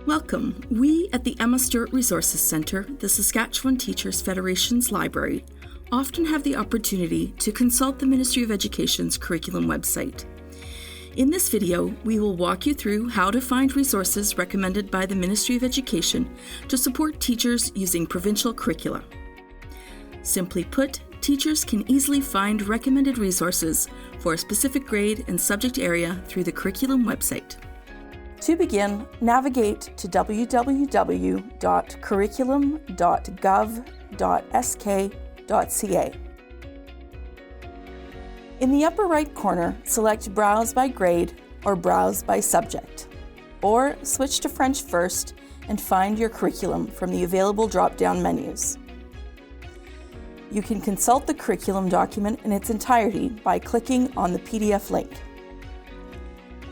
Welcome. We at the Emma Stewart Resources Centre, the Saskatchewan Teachers Federation's library, often have the opportunity to consult the Ministry of Education's curriculum website. In this video, we will walk you through how to find resources recommended by the Ministry of Education to support teachers using provincial curricula. Simply put, teachers can easily find recommended resources for a specific grade and subject area through the curriculum website. To begin, navigate to www.curriculum.gov.sk.ca. In the upper right corner, select Browse by Grade or Browse by Subject, or switch to French first and find your curriculum from the available drop-down menus. You can consult the curriculum document in its entirety by clicking on the PDF link.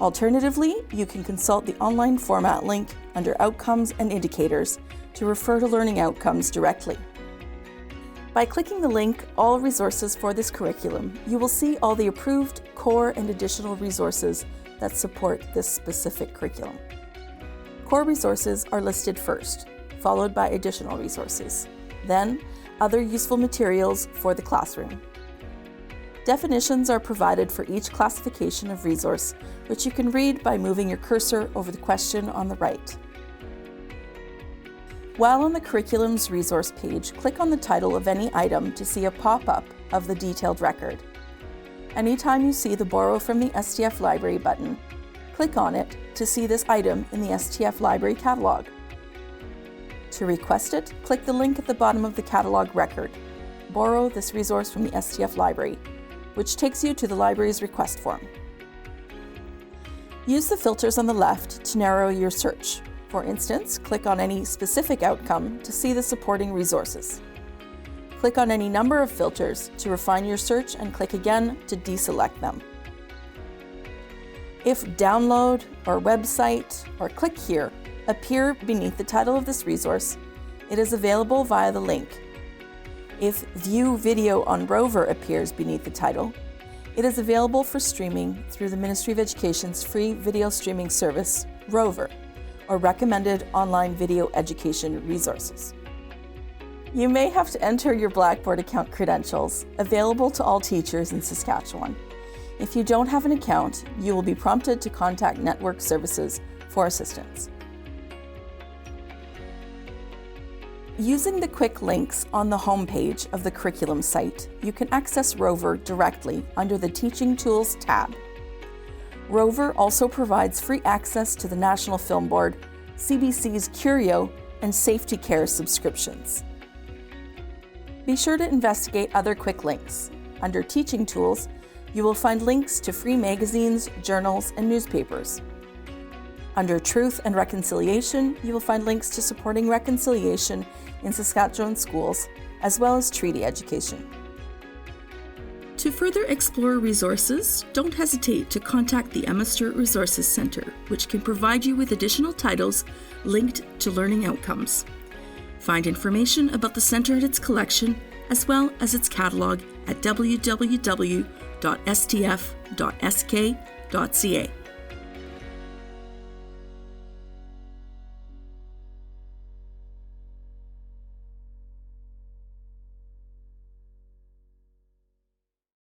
Alternatively, you can consult the online format link under Outcomes and Indicators to refer to learning outcomes directly. By clicking the link All Resources for this curriculum, you will see all the approved core and additional resources that support this specific curriculum. Core resources are listed first, followed by additional resources, then other useful materials for the classroom. Definitions are provided for each classification of resource, which you can read by moving your cursor over the question on the right. While on the curriculum's resource page, click on the title of any item to see a pop-up of the detailed record. Anytime you see the Borrow from the STF Library button, click on it to see this item in the STF Library catalog. To request it, click the link at the bottom of the catalog record, Borrow this resource from the STF Library, which takes you to the library's request form. Use the filters on the left to narrow your search. For instance, click on any specific outcome to see the supporting resources. Click on any number of filters to refine your search and click again to deselect them. If Download or Website or Click Here appear beneath the title of this resource, it is available via the link. If View Video on Rover appears beneath the title, it is available for streaming through the Ministry of Education's free video streaming service, Rover, or recommended online video education resources. You may have to enter your Blackboard account credentials, available to all teachers in Saskatchewan. If you don't have an account, you will be prompted to contact Network Services for assistance. Using the quick links on the homepage of the curriculum site, you can access Rover directly under the Teaching Tools tab. Rover also provides free access to the National Film Board, CBC's Curio, and Safety Care subscriptions. Be sure to investigate other quick links. Under Teaching Tools, you will find links to free magazines, journals, and newspapers. Under Truth and Reconciliation, you will find links to supporting reconciliation in Saskatchewan schools, as well as treaty education. To further explore resources, don't hesitate to contact the Emma Stewart Resources Centre, which can provide you with additional titles linked to learning outcomes. Find information about the centre and its collection, as well as its catalogue at www.stf.sk.ca.